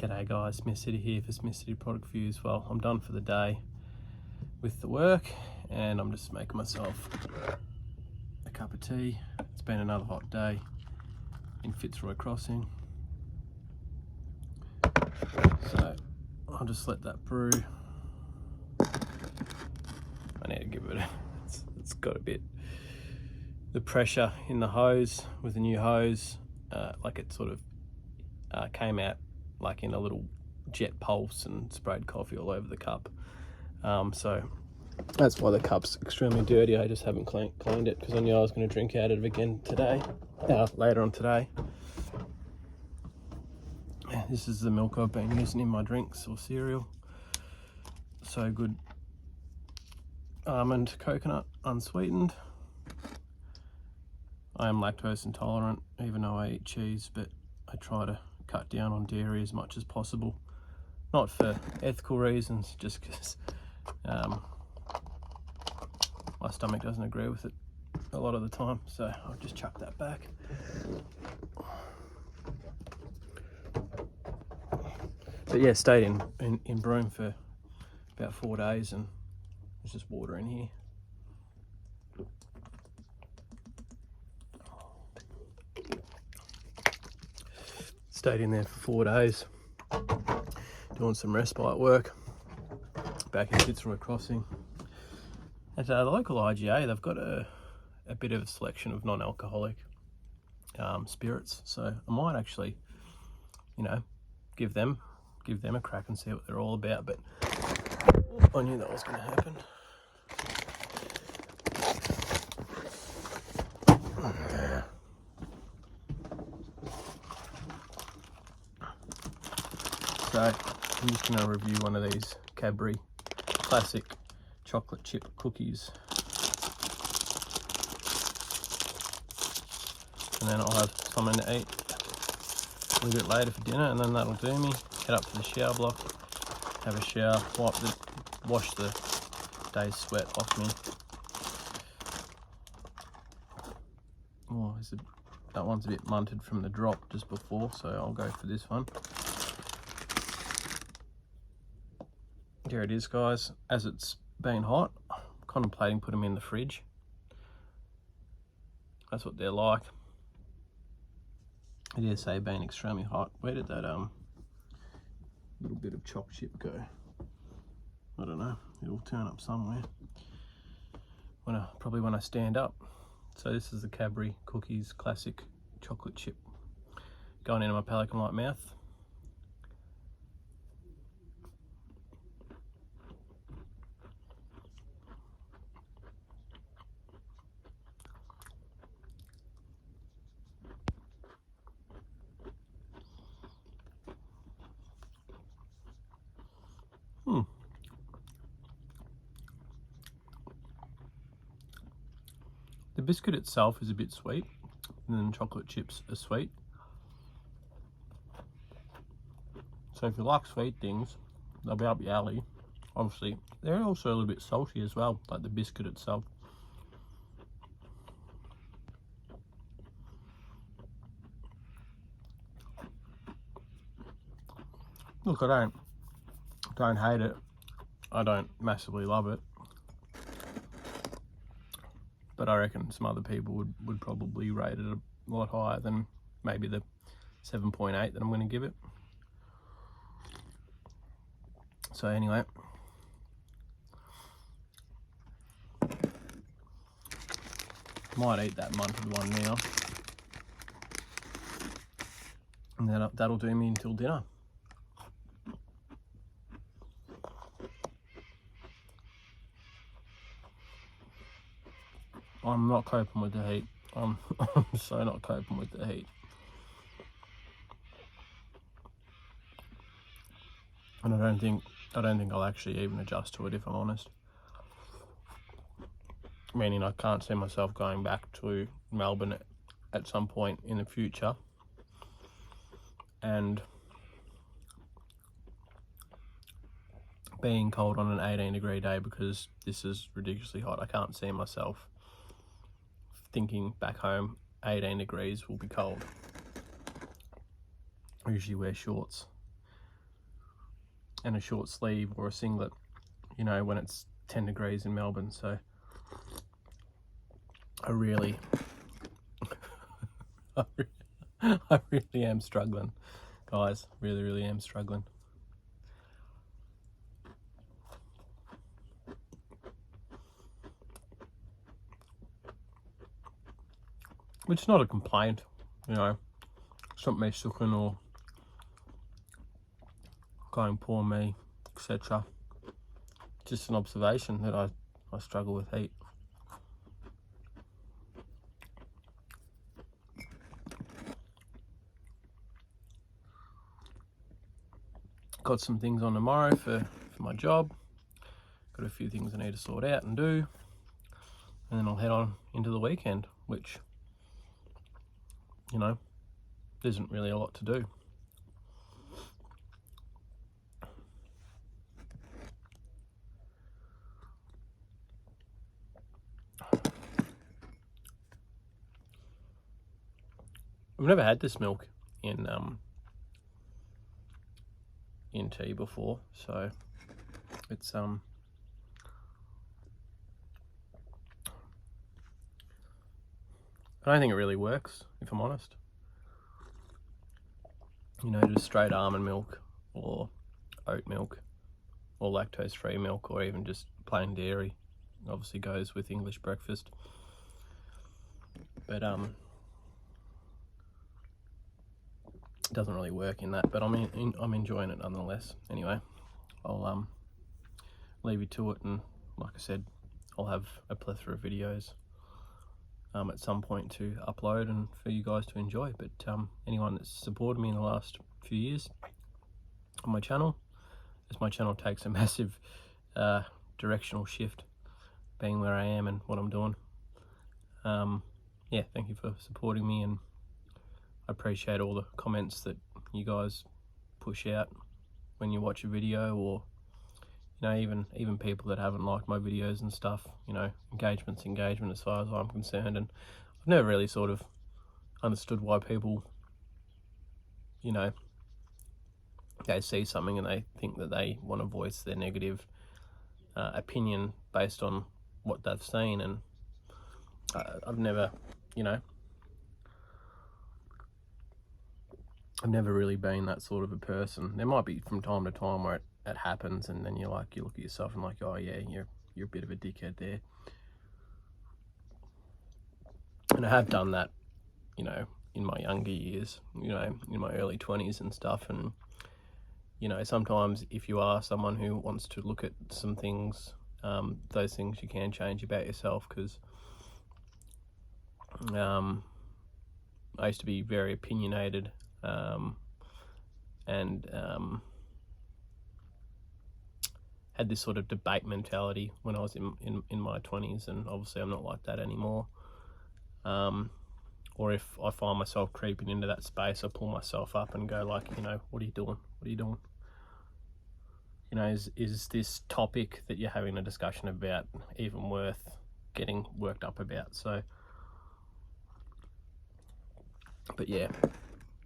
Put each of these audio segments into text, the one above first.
G'day guys, Smith City here for Smith City Product Views. Well, I'm done for the day with the work and I'm just making myself a cup of tea. It's been another hot day in Fitzroy Crossing, so I'll just let that brew. I need to give it it's got a bit, the pressure in the hose with the new hose, like it sort of came out like in a little jet pulse and sprayed coffee all over the cup. So that's why the cup's extremely dirty. I just haven't cleaned it because I knew I was going to drink out of it again today, later on today. This is the milk I've been using in my drinks or cereal. So good. Almond coconut unsweetened. I am lactose intolerant even though I eat cheese, but I try to cut down on dairy as much as possible. Not for ethical reasons, just because my stomach doesn't agree with it a lot of the time, so I'll just chuck that back. But yeah, stayed in Broome for about 4 days and there's just water in here. Stayed in there for 4 days doing some respite work back in Fitzroy Crossing. At the local IGA, they've got a bit of a selection of non-alcoholic spirits, so I might actually, give them a crack and see what they're all about. But I knew that was going to happen. So I'm just going to review one of these Cadbury classic chocolate chip cookies, and then I'll have something to eat a little bit later for dinner, and then that'll do me. Head up to the shower block, have a shower, wash the day's sweat off me. Oh, that one's a bit munted from the drop just before, so I'll go for this one. There it is, guys. As it's been hot, I'm contemplating putting them in the fridge. That's what they're like. I dare say being extremely hot. Where did that little bit of choc chip go? I don't know. It'll turn up somewhere probably when I stand up. So this is the Cadbury Cookies Classic Chocolate Chip going into my pelican like mouth. The biscuit itself is a bit sweet, and then chocolate chips are sweet. So if you like sweet things, they'll be up your alley. Obviously, they're also a little bit salty as well, like the biscuit itself. Look, I don't hate it. I don't massively love it. But I reckon some other people would probably rate it a lot higher than maybe the 7.8 that I'm going to give it. So anyway, might eat that munted one now, and then that'll do me until dinner. I'm not coping with the heat. I'm so not coping with the heat. And I don't think I'll actually even adjust to it, if I'm honest. Meaning I can't see myself going back to Melbourne at some point in the future and being cold on an 18-degree day, because this is ridiculously hot. I can't see myself thinking back home 18 degrees will be cold. I usually wear shorts and a short sleeve or a singlet, you know, when it's 10 degrees in Melbourne. So I really I really am struggling, guys. Really am struggling. Which is not a complaint, you know. It's not me sucking or going poor me, etc. Just an observation that I struggle with heat. Got some things on tomorrow for my job. Got a few things I need to sort out and do. And then I'll head on into the weekend, which, you know, isn't really a lot to do. I've never had this milk in tea before, so it's I don't think it really works, if I'm honest. You know, just straight almond milk or oat milk or lactose-free milk or even just plain dairy obviously goes with English breakfast. But it doesn't really work in that, but I'm enjoying it nonetheless. Anyway, I'll leave you to it, and like I said, I'll have a plethora of videos at some point to upload and for you guys to enjoy. But anyone that's supported me in the last few years on my channel, as my channel takes a massive directional shift, being where I am and what I'm doing, yeah, thank you for supporting me, and I appreciate all the comments that you guys push out when you watch a video, or you know, even people that haven't liked my videos and stuff. You know, engagement's engagement as far as I'm concerned, and I've never really sort of understood why people, you know, they see something and they think that they want to voice their negative opinion based on what they've seen. And I've never, you know, I've never really been that sort of a person. There might be from time to time where it happens, and then you look at yourself and like, oh yeah, you're a bit of a dickhead there. And I have done that, you know, in my younger years, you know, in my early 20s and stuff. And you know, sometimes if you are someone who wants to look at some things, those things you can change about yourself, because I used to be very opinionated, and had this sort of debate mentality when I was in my 20s, and obviously I'm not like that anymore. Or if I find myself creeping into that space, I pull myself up and go like, you know, what are you doing? What are you doing? You know, is this topic that you're having a discussion about even worth getting worked up about? So, but yeah,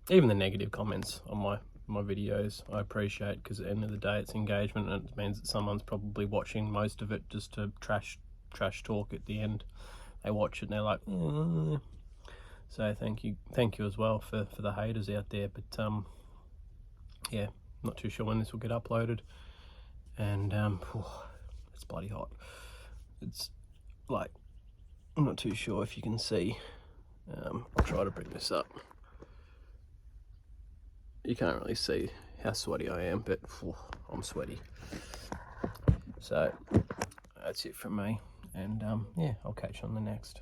even the negative comments on my videos I appreciate, because at the end of the day it's engagement, and it means that someone's probably watching most of it just to trash talk at the end. They watch it and they're like, so thank you as well for the haters out there. But yeah, not too sure when this will get uploaded, and it's bloody hot. It's like, I'm not too sure if you can see. I'll try to bring this up. You can't really see how sweaty I am, but I'm sweaty. So that's it from me, and yeah, I'll catch you on the next.